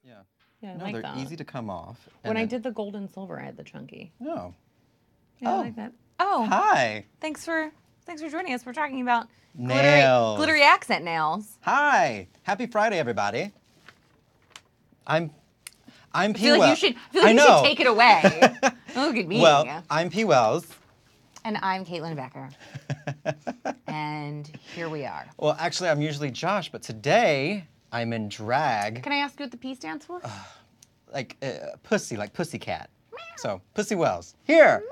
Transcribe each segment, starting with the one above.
Yeah. Yeah, I No, like they're that. easy to come off. When I did the gold and silver, I had the chunky. No. Yeah, I like that. Oh, Hi. thanks for joining us. We're talking about Nails. glittery accent nails. Hi. Happy Friday, everybody. I'm I P. feel like you should take it away. Look at me. Well, I'm P. Wells. And I'm Caitlin Becker. And here we are. Well, actually, I'm usually Josh, but today I'm in drag. Can I ask you what the P stands for? Like pussy, like pussycat. So, Pussy Wells, here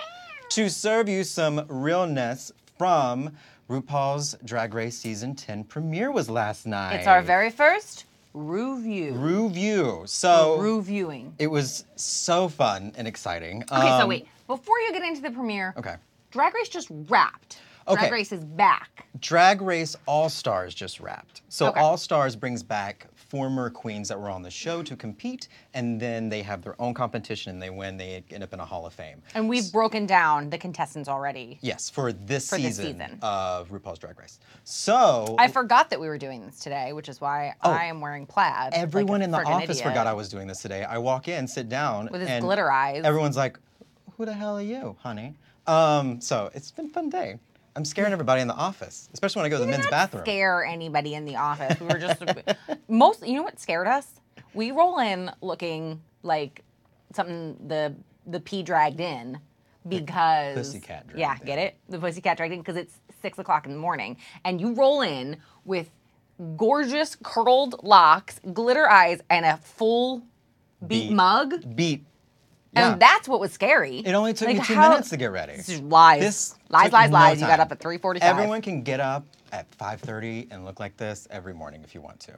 to serve you some realness from RuPaul's Drag Race Season 10 premiere was last night. It's our very first review. Review. So, reviewing. it was so fun and exciting. Okay, so wait. Before you get into the premiere, Okay. Drag Race just wrapped. Okay. Drag Race is back. Drag Race All Stars just wrapped. So Okay. All Stars brings back former queens that were on the show to compete, and then they have their own competition and they win. They end up in a Hall of Fame. And we've broken down the contestants already. Yes, for this this season season. of RuPaul's Drag Race. So I forgot that we were doing this today, which is why I am wearing plaid. everyone like a in the friggin' office idiot. forgot I was doing this today. I walk in, sit down, With his and glitter eyes. Everyone's like, "Who the hell are you, honey?" So it's been a fun day. I'm scaring everybody in the office, especially when I go to the men's bathroom. Scare anybody in the office. We were just you know what scared us? We roll in looking like something the P dragged in because pussycat dragged yeah, in. get it? The pussycat dragged in because it's 6 o'clock in the morning, and you roll in with gorgeous curled locks, glitter eyes, and a full beat mug. Beat. Yeah. And that's what was scary. It only took Like, me 2 how- minutes to get ready. This is lies. This lies. took no You got time. up at 3:45. Everyone can get up at 5:30 and look like this every morning if you want to.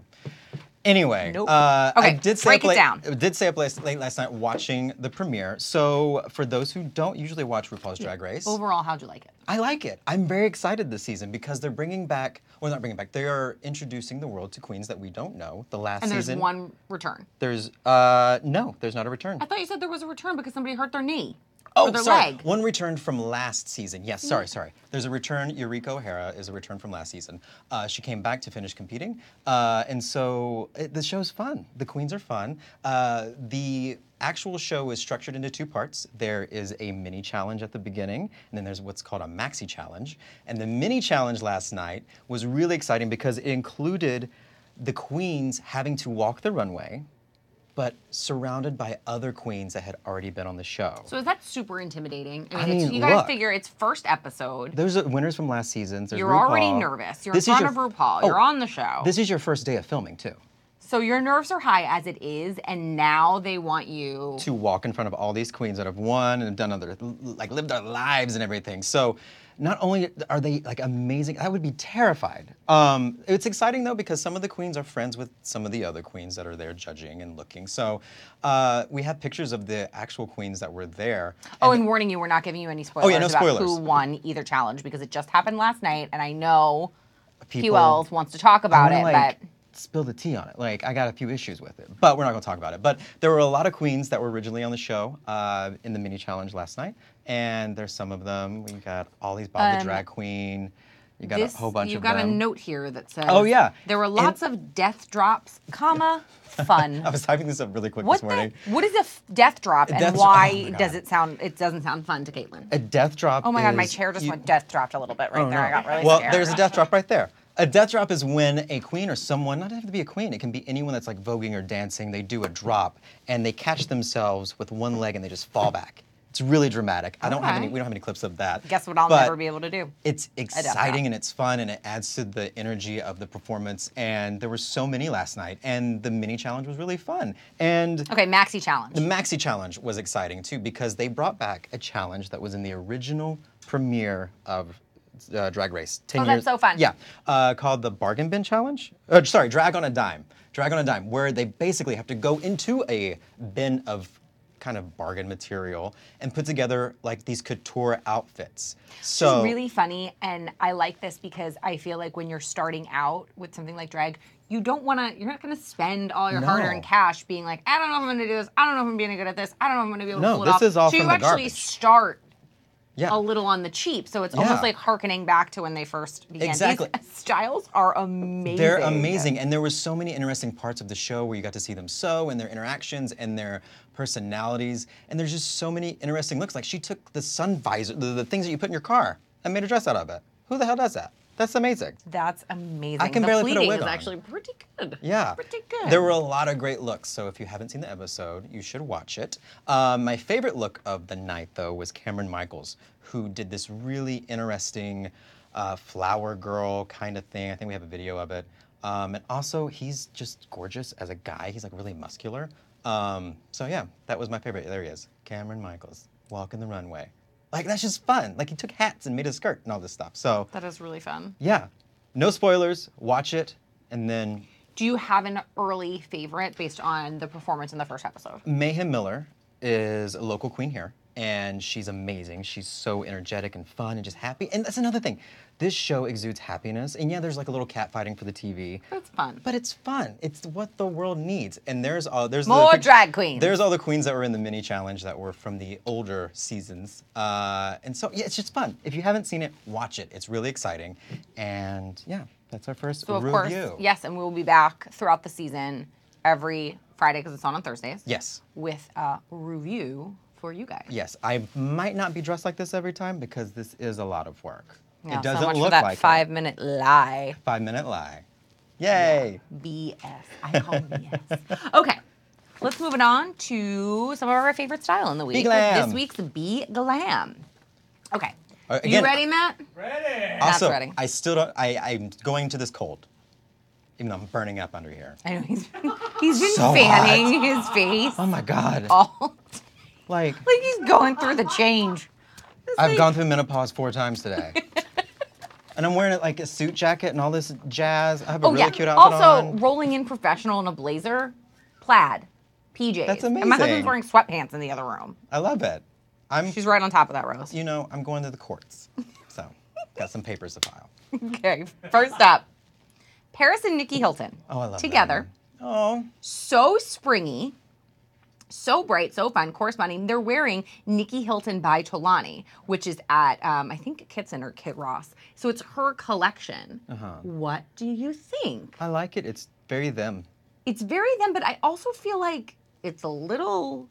Anyway, Nope. I Okay, did stay break up it down. Did stay up late last night watching the premiere. So for those who don't usually watch RuPaul's Drag Race, Overall, how'd you like it? I like it. I'm very excited this season because they're bringing back, well, not bringing back, they are introducing the world to queens that we don't know. The last And there's season. one return. There's, no, there's not a return. I thought you said there was a return because somebody hurt their knee. Oh, or their sorry. leg. One returned from last season. Yes, sorry. There's a return. Eureka O'Hara is a return from last season. She came back to finish competing. And so the show's fun. The queens are fun. The actual show is structured into 2 parts. There is a mini challenge at the beginning, and then there's what's called a maxi challenge. And the mini challenge last night was really exciting because it included the queens having to walk the runway, but surrounded by other queens that had already been on the show. So is that super intimidating? I mean, you gotta look. figure it's first episode. Those are winners from last season. There's You're RuPaul. already nervous. You're This in is front your- of RuPaul. Oh, You're on the show. This is your first day of filming, too. So your nerves are high as it is, and now they want you To walk in front of all these queens that have won and have done other, like lived their lives and everything. So not only are they like amazing, I would be terrified. It's exciting though because some of the queens are friends with some of the other queens that are there judging and looking. So we have pictures of the actual queens that were there. Oh, and warning you, we're not giving you any spoilers no about spoilers. who won either challenge because it just happened last night, and I know People- QLs wants to talk about I it, wanna, like, but spill the tea on it. Like, I got a few issues with it, but we're not gonna talk about it. But there were a lot of queens that were originally on the show in the mini challenge last night, and there's some of them. We got Ollie's Bob the Drag Queen. You got a whole bunch you've of got them. a note here that says, Oh, yeah. there were lots of death drops, comma, fun. I was typing this up really quick What this morning. what is a death drop, and death dro- why oh my does God. it doesn't sound fun to Caitlin? A death drop. Oh my God, my is chair just you- went death dropped a little bit right Oh, there. no. I got really well, scared. there's a death drop right there. A death drop is when a queen or someone, not have to be a queen, it can be anyone that's like voguing or dancing, they do a drop and they catch themselves with one leg and they just fall back. It's really dramatic. We don't have any clips of that. Guess what I'll but never be able to do? It's drop. exciting and it's fun and it adds to the energy of the performance. And there were so many last night and the mini challenge was really fun. And Okay, maxi challenge. the maxi challenge was exciting too because they brought back a challenge that was in the original premiere of Drag Race 10 Oh, years. that's so fun. Yeah, called the Bargain Bin Challenge. Sorry, Drag on a Dime. Drag on a Dime, where they basically have to go into a bin of kind of bargain material and put together like these couture outfits. So It's really funny, and I like this because I feel like when you're starting out with something like drag, you're not gonna spend all your hard-earned cash being like, I don't know if I'm gonna do this, I don't know if I'm being good at this, I don't know if I'm gonna be able to pull it this off. is all so from you the actually garbage. start Yeah. a little on the cheap. So it's Yeah. almost like hearkening back to when they first began. Exactly. These styles are amazing. They're amazing, and there were so many interesting parts of the show where you got to see them sew and their interactions and their personalities, and there's just so many interesting looks. Like she took the sun visor, the things that you put in your car, and made a dress out of it. Who the hell does that? That's amazing. That's amazing. I can the barely put a pleating wig is on. actually pretty good. Yeah. Pretty good. There were a lot of great looks, so if you haven't seen the episode, you should watch it. My favorite look of the night, though, was Cameron Michaels, who did this really interesting flower girl kind of thing. I think we have a video of it. And also, he's just gorgeous as a guy. He's like really muscular. So yeah, that was my favorite. There he is, Cameron Michaels, walking the runway. Like, that's just fun. Like, he took hats and made a skirt and all this stuff. So That is really fun. yeah, no spoilers. Watch it, and then Do you have an early favorite based on the performance in the first episode? Mayhem Miller is a local queen here, and she's amazing. She's so energetic and fun and just happy. And that's another thing. This show exudes happiness. And yeah, there's like a little cat fighting for the TV. It's fun. But it's fun. It's what the world needs. And there's More drag queens. There's all the queens that were in the mini challenge that were from the older seasons. And so yeah, it's just fun. If you haven't seen it, watch it. It's really exciting. And yeah, that's our first So of review. course, yes, and we will be back throughout the season every Friday because it's on Thursdays. Yes. With a review for you guys. Yes, I might not be dressed like this every time because this is a lot of work. Yeah, It doesn't so much look for that like 5-minute lie. 5-minute lie. Yay! BS. I call BS. Okay. Let's move it on to some of our favorite style in the week. Be Glam. This week's Be Glam. Okay. Again, You ready, Matt? Ready. Matt's Also, ready. I still don't. I'm going to this cold, even though I'm burning up under here. I know he's been So fanning his face Oh my god! all Like like he's going through the change. It's I've like- gone through menopause 4 times today, and I'm wearing like a suit jacket and all this jazz. I have a really cute outfit Also, on. rolling in professional in a blazer, plaid, PJs. That's And my husband's amazing. wearing sweatpants in the other room. I love it. She's right on top of that, Rose. You know, I'm going to the courts, so got some papers to file. Okay, first up, Paris and Nicky Hilton. Oh, I love together. That. Oh, So springy, so bright, so fun. Corresponding, they're wearing Nicky Hilton by Tolani, which is at I think Kitson or Kit Ross. So it's her collection. What do you think? I like it. It's very them. It's very them, but I also feel like it's a little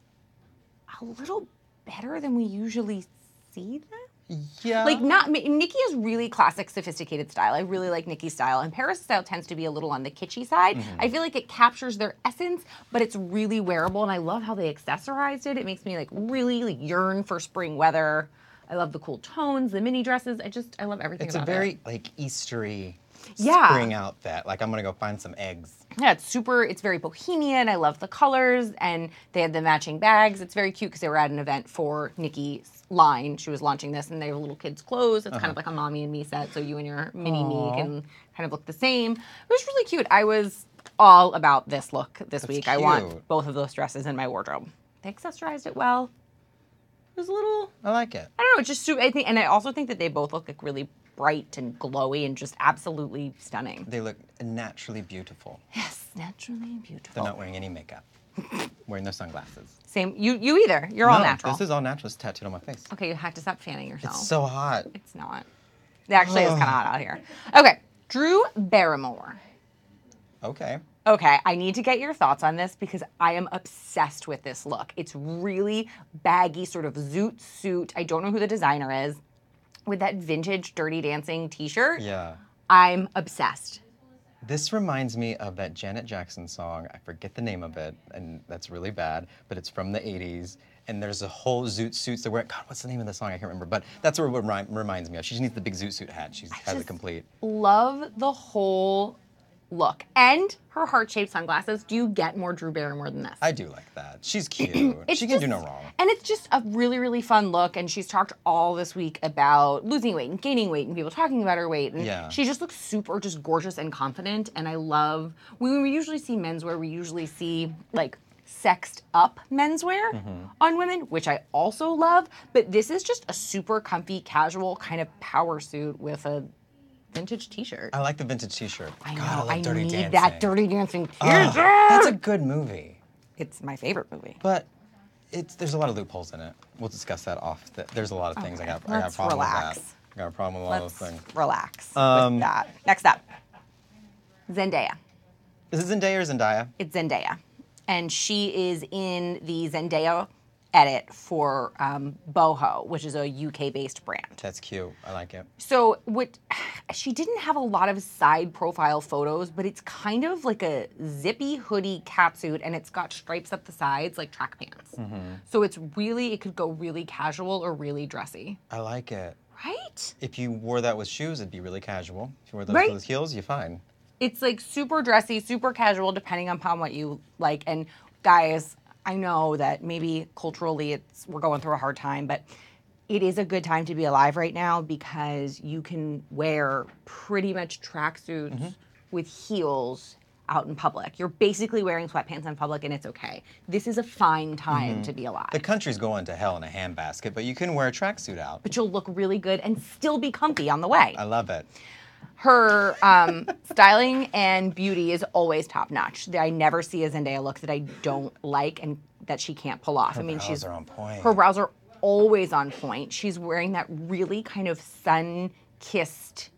better than we usually see them. Yeah. Like Nikki is really classic, sophisticated style. I really like Nikki's style, and Paris' style tends to be a little on the kitschy side. I feel like it captures their essence, but it's really wearable, and I love how they accessorized it. It makes me like really yearn for spring weather. I love the cool tones, the mini dresses. I love everything It's a about it. very like Eastery Yeah. spring outfit. Like I'm gonna go find some eggs. Yeah, it's very bohemian. I love the colors, and they had the matching bags. It's very cute because they were at an event for Nikki's line. She was launching this, and they have little kids' clothes. It's kind of like a mommy and me set, so you and your mini me can kind of look the same. It was really cute. I was all about this look this week. I want cute. both of those dresses in my wardrobe. They accessorized it well. It was a little, I like it. I don't know, it's just, I think, and I also think that they both look like really bright and glowy and just absolutely stunning. They look naturally beautiful. Yes, naturally beautiful. They're not wearing any makeup. Wearing their sunglasses. Same. You either. You're all No, natural. This is all natural. It's tattooed on my face. Okay, you have to stop fanning yourself. It's so hot. It's not. It actually is kind of hot out here. Okay, Drew Barrymore. Okay. Okay, I need to get your thoughts on this because I am obsessed with this look. It's really baggy, sort of zoot suit. I don't know who the designer is. With that vintage Dirty Dancing t-shirt. Yeah. I'm obsessed. This reminds me of that Janet Jackson song. I forget the name of it, and that's really bad, but it's from the 80s. And there's a whole zoot suits that wear. God, what's the name of the song? I can't remember. But that's what it reminds me of. She just needs the big zoot suit hat. She has it just complete. Love the whole look. And her heart-shaped sunglasses. Do you get more Drew Barrymore than this? I do like that. She's cute. It's She can do just- no wrong. And it's just a really, really fun look. And she's talked all this week about losing weight and gaining weight and people talking about her weight. And Yeah. she just looks super just gorgeous and confident. And I love, when we usually see menswear, we usually see like sexed up menswear on women, which I also love. But this is just a super comfy, casual kind of power suit with a vintage t-shirt. I like the vintage t-shirt. I know, God, I love I Dirty need Dancing. that Dirty Dancing Oh, t-shirt. that's a good movie. It's my favorite movie. But There's a lot of loopholes in it. We'll discuss that off. There's a lot of things I got a Let's problem relax. with that. I got a problem with a lot of those things. Relax with that. Next up, Zendaya. Is it Zendaya or Zendaya? It's Zendaya. And she is in the Zendaya edit for Boho, which is a UK-based brand. That's cute. I like it. So she didn't have a lot of side profile photos, but it's kind of like a zippy hoodie catsuit, and it's got stripes up the sides like track pants. So it could go really casual or really dressy. I like it. Right? If you wore that with shoes, it'd be really casual. If you wore those Right. with heels, you're fine. It's like super dressy, super casual, depending upon what you like. And guys, I know that maybe culturally we're going through a hard time, but it is a good time to be alive right now because you can wear pretty much tracksuits with heels out in public. You're basically wearing sweatpants in public, and it's okay. This is a fine time to be alive. The country's going to hell in a handbasket, but you can wear a tracksuit out. But you'll look really good and still be comfy on the way. I love it. Her styling and beauty is always top notch. I never see a Zendaya look that I don't like and that she can't pull off. Her brows are on point. Her brows are always on point. She's wearing that really kind of sun-kissed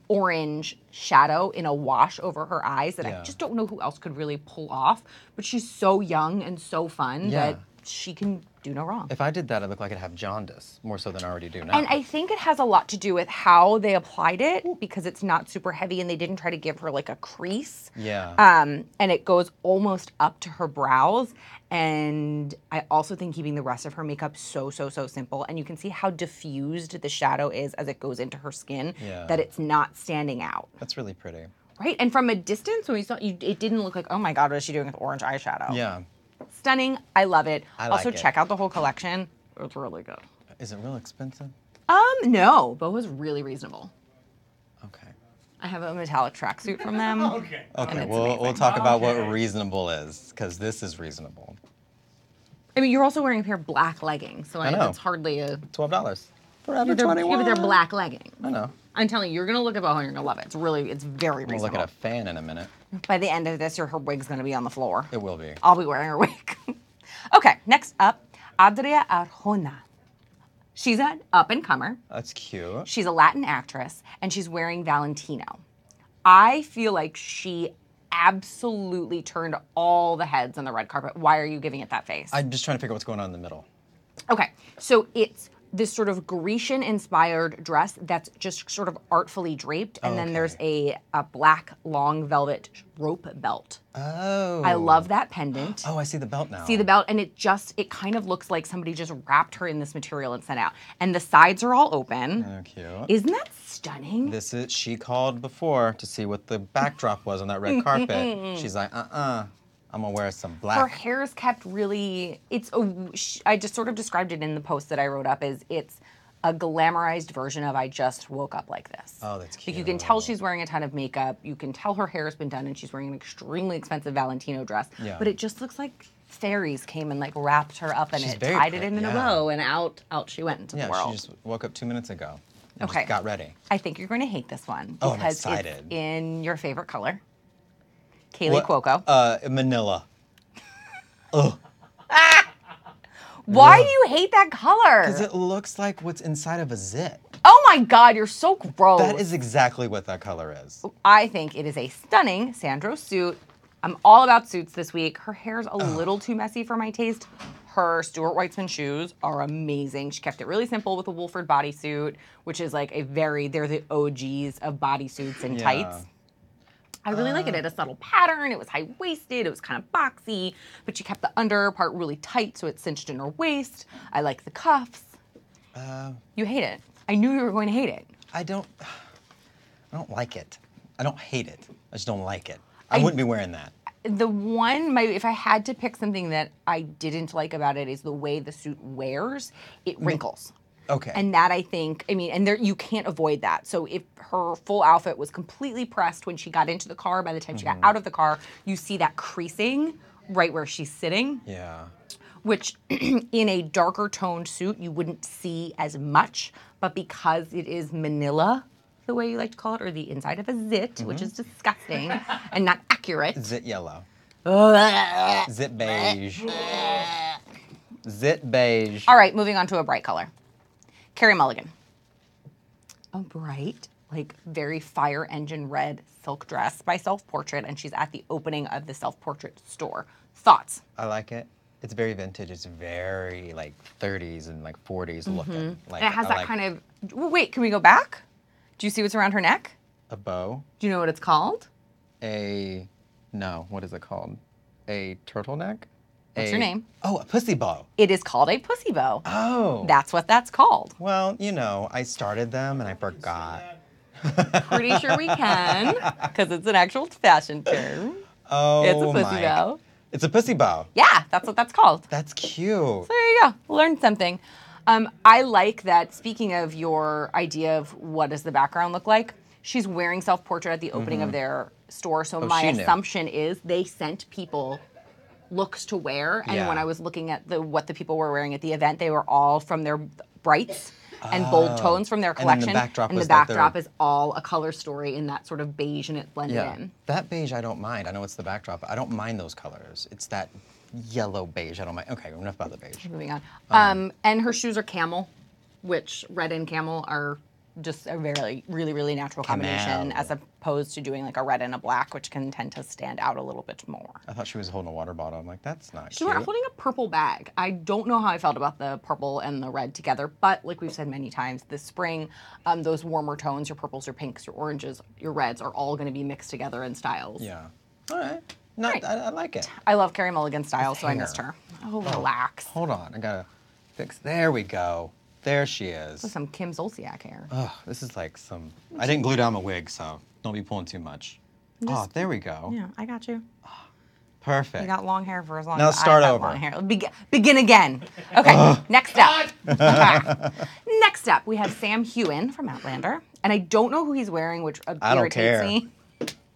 orange shadow in a wash over her eyes that I just don't know who else could really pull off. But she's so young and so fun that she can do no wrong. If I did that, I'd look like I'd have jaundice, more so than I already do now. And I think it has a lot to do with how they applied it because it's not super heavy and they didn't try to give her like a crease. Yeah. And it goes almost up to her brows. And I also think keeping the rest of her makeup so simple. And you can see how diffused the shadow is as it goes into her skin, that it's not standing out. That's really pretty. Right? And from a distance, when we saw it didn't look like, oh my God, what is she doing with orange eyeshadow? Yeah. Stunning. I love it. I like also, it. check out the whole collection. It's really good. Is it real expensive? No. Boho's really reasonable. Okay. I have a metallic tracksuit from them. Okay. Okay, we'll talk about what reasonable is, because this is reasonable. I mean, you're also wearing a pair of black leggings, so I know. it's hardly a... $12. Forever They're, 21. yeah, but they're black leggings. I know. I'm telling you, you're going to look at Boho and you're going to love it. It's very We'll reasonable. look at a fan in a minute. By the end of this, her wig's going to be on the floor. It will be. I'll be wearing her wig. Okay, next up, Adria Arjona. She's an up-and-comer. That's cute. She's a Latin actress, and she's wearing Valentino. I feel like she absolutely turned all the heads on the red carpet. Why are you giving it that face? I'm just trying to figure out what's going on in the middle. Okay, so it's this sort of Grecian-inspired dress that's just sort of artfully draped, and then there's a black long velvet rope belt. Oh. I love that pendant. Oh, I see the belt now. See the belt, and it kind of looks like somebody just wrapped her in this material and sent out. And the sides are all open. Oh, cute. Isn't that stunning? She called before to see what the backdrop was on that red carpet. She's like, I'm gonna wear some black. Her hair's kept really, I just sort of described it in the post that I wrote up as it's a glamorized version of I just woke up like this. Oh, that's cute. Like you can tell she's wearing a ton of makeup. You can tell her hair has been done and she's wearing an extremely expensive Valentino dress. Yeah. But it just looks like fairies came and like wrapped her up in She's it, very tied it pretty, in a bow, and out she went into the world. She just woke up 2 minutes ago. And Okay. Just got ready. I think you're going to hate this one Oh, I'm because excited. it's in your favorite color. Kaylee Cuoco. Manila. Ugh. Why do you hate that color? Because it looks like what's inside of a zit. Oh my God, you're so gross. That is exactly what that color is. I think it is a stunning Sandro suit. I'm all about suits this week. Her hair's a little too messy for my taste. Her Stuart Weitzman shoes are amazing. She kept it really simple with a Wolford bodysuit, which is like they're the OGs of bodysuits and tights. I really like it. It had a subtle pattern. It was high-waisted. It was kind of boxy, but she kept the under part really tight so it cinched in her waist. I like the cuffs. You hate it. I knew you were going to hate it. I don't like it. I don't hate it. I just don't like it. I wouldn't be wearing that. The one, if I had to pick something that I didn't like about it is the way the suit wears. It wrinkles. Okay. And that I think, and there you can't avoid that. So if her full outfit was completely pressed when she got into the car, by the time she got out of the car, you see that creasing right where she's sitting. Yeah. Which in a darker toned suit, you wouldn't see as much. But because it is Manila, the way you like to call it, or the inside of a zit, which is disgusting and not accurate. Zit yellow. Zit beige. Zit beige. All right, moving on to a bright color. Carey Mulligan. A bright, like very fire engine red silk dress by Self Portrait, and she's at the opening of the Self Portrait store. Thoughts? I like it. It's very vintage. It's very like 30s and like 40s looking. Like, And it has I that like kind of. Wait, can we go back? Do you see what's around her neck? a bow. Do you know what it's called? No, what is it called? A turtleneck? What's your name? Oh, a pussy bow. It is called a pussy bow. Oh. That's what that's called. Well, you know, I started them and I forgot. Pretty sure we can, because it's an actual fashion term. Oh, It's a pussy bow. It's a pussy bow. Yeah, that's what that's called. That's cute. So there you go. Learned something. I like that, speaking of your idea of what does the background look like, she's wearing Self-Portrait at the opening of their store. So my she knew. assumption is they sent people looks to wear. And Yeah. when I was looking at what the people were wearing at the event, they were all from their brights and bold tones from their And then collection. the backdrop and was the like their- backdrop is all a color story in that sort of beige, and it blended Yeah. in. That beige I don't mind. I know it's the backdrop, but I don't mind those colors. It's that yellow beige I don't mind. Okay, enough about the beige. Moving on. And her shoes are camel, which red and camel are just a very, really, really natural combination, Camel. as opposed to doing like a red and a black, which can tend to stand out a little bit more. I thought she was holding a water bottle. I'm like, that's not She's cute. holding a purple bag. I don't know how I felt about the purple and the red together, but like we've said many times, this spring, those warmer tones, your purples, your pinks, your oranges, your reds, are all going to be mixed together in styles. Yeah. All right. Not, Right. I like it. I love Carey Mulligan's style, With so I missed hair. her. Oh, relax. Hold on. I gotta fix. There we go. There she This is is. some Kim Zolciak hair. Oh, this is like some. I didn't glue down my wig, so don't be pulling too much. Oh, there we go. Yeah, I got you. Perfect. You got long hair for as long Now as start I got over. long hair. Begin again. Okay, next up. Next up, we have Sam Heughan from Outlander. And I don't know who he's wearing, which I don't irritates care. me.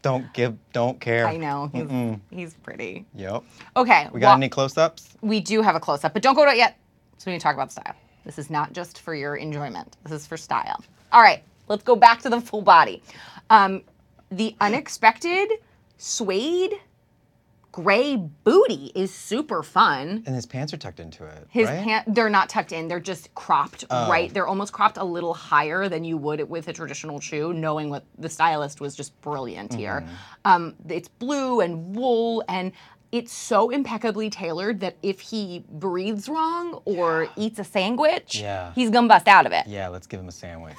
Don't care. I know, he's pretty. Yep. Okay, We got any close-ups? we do have a close-up, but don't go to it yet. So we need to talk about style. This is not just for your enjoyment. This is for style. All right, let's go back to the full body. The unexpected suede gray booty is super fun. And his pants are tucked into it. His right? pants, they're not tucked in. They're just cropped Oh. right. They're almost cropped a little higher than you would with a traditional shoe, knowing what the stylist was just brilliant here. It's blue and wool, and it's so impeccably tailored that if he breathes wrong or eats a sandwich, Yeah. he's gonna bust out of it. Yeah, let's give him a sandwich.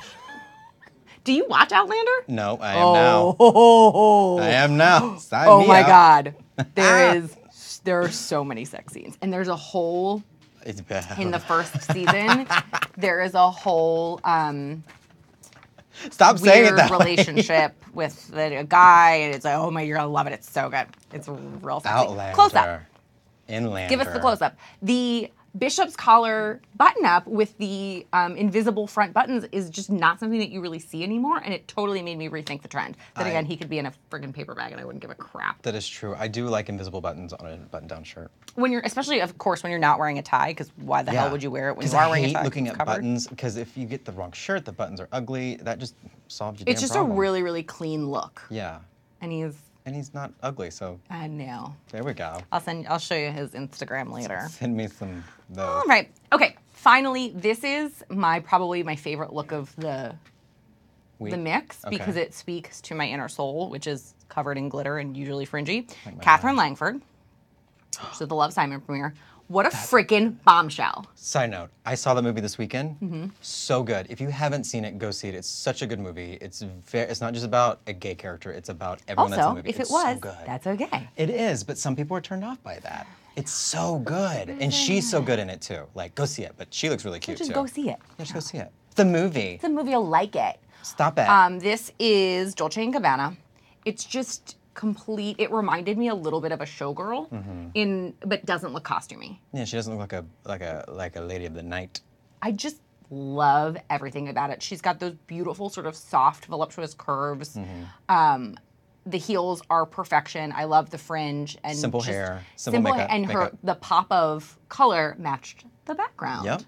Do you watch Outlander? No, I am now. Oh, I am now. Sign oh me my up. God. There are so many sex scenes. And there's a whole, It's bad. in the first season, there is a whole Stop saying it weird that way. relationship with a guy, and it's like, oh my, you're gonna love it. It's so good. It's real sexy. Outlander. Close up. Inlander. Give us the close up. The bishop's collar button up with the invisible front buttons is just not something that you really see anymore, and it totally made me rethink the trend. Then again, he could be in a friggin' paper bag, and I wouldn't give a crap. That is true. I do like invisible buttons on a button-down shirt. When you're, especially of course, when you're not wearing a tie, because why the hell would you wear it when you are wearing a tie? I hate looking It's at covered. buttons because if you get the wrong shirt, the buttons are ugly. That just solves your It's damn just problem. a really, really clean look, Yeah, and he's. and he's not ugly, so I know. there we go. I'll show you his Instagram later. Send me some of those. All right. Okay. Finally, this is probably my favorite look of the mix Okay. because it speaks to my inner soul, which is covered in glitter and usually fringy. Like my Catherine Langford, which is the Love Simon premiere. What a freaking bombshell! Side note, I saw the movie this weekend. Mm-hmm. So good. If you haven't seen it, go see it. It's such a good movie. It's not just about a gay character. It's about everyone that's in the Also, movie. if It's it was, so good. that's okay. It is, but some people are turned off by that. It's so good, and she's so good in it too. Like, go see it. But she looks really cute Just too. go see it. Yeah, just go see it. It's a movie. It's a movie. You'll like it. Stop it. This is Dolce & Gabbana. It's just complete. It reminded me a little bit of a showgirl but doesn't look costumey. Yeah, she doesn't look like a lady of the night. I just love everything about it. She's got those beautiful sort of soft, voluptuous curves. The heels are perfection. I love the fringe and Simple just hair, simple makeup, and makeup. the pop of color matched the background. Yep.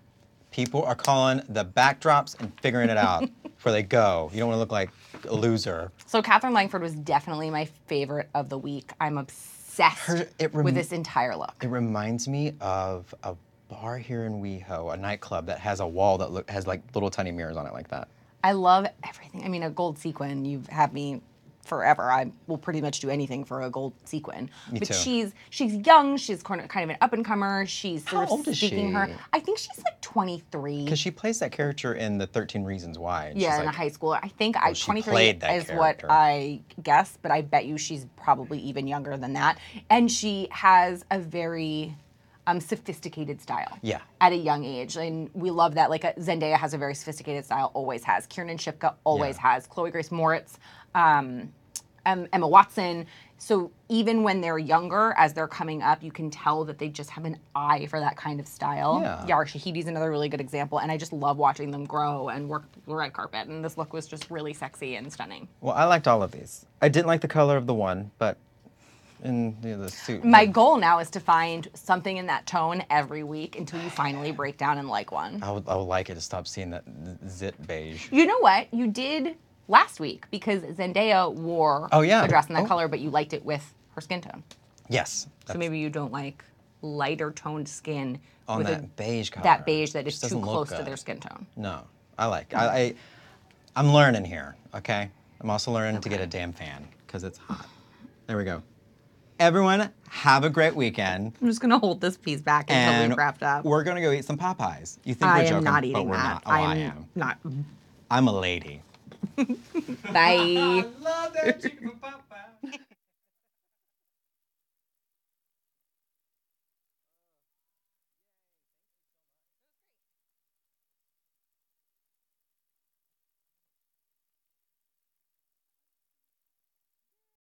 People are calling the backdrops and figuring it out before they go. You don't want to look like a loser. So Catherine Langford was definitely my favorite of the week. I'm obsessed with this entire look. It reminds me of a bar here in WeHo, a nightclub that has a wall that has like little tiny mirrors on it like that. I love everything. I mean, a gold sequin, you've had me forever. I will pretty much do anything for a gold sequin. Me but too. she's young. She's kind of an up and comer. She's sort How of old is speaking she? her. I think she's like 23. Because she plays that character in the 13 Reasons Why. And Yeah, she's in a like, high school. I think she 23 played that is what character. I guess, but I bet you she's probably even younger than that. And she has a very sophisticated style. Yeah. At a young age, and we love that. Like Zendaya has a very sophisticated style, always has. Kiernan Shipka always Yeah. has. Chloe Grace Moritz, Emma Watson. So even when they're younger, as they're coming up, you can tell that they just have an eye for that kind of style. Yeah. Yara Shahidi's another really good example, and I just love watching them grow and work the red carpet. And this look was just really sexy and stunning. Well, I liked all of these. I didn't like the color of the one, but in the suit. My goal now is to find something in that tone every week until you finally break down and like one. I would like it to stop seeing that zit beige. You know what? You did last week because Zendaya wore Oh, yeah. a dress in that Oh. color, but you liked it with her skin tone. Yes. So maybe you don't like lighter toned skin On with that beige color. that beige that is Just too doesn't look close to good. their skin tone. No, I like. I'm learning here. Okay. I'm also learning to get a damn fan because it's hot. There we go. Everyone, have a great weekend. I'm just gonna hold this piece back until And we've wrapped up. we're gonna go eat some Popeyes. You think I we're am joking, not but eating we're that. not. Oh, I am. Not. I'm a lady. Bye. love that chicken from Popeyes.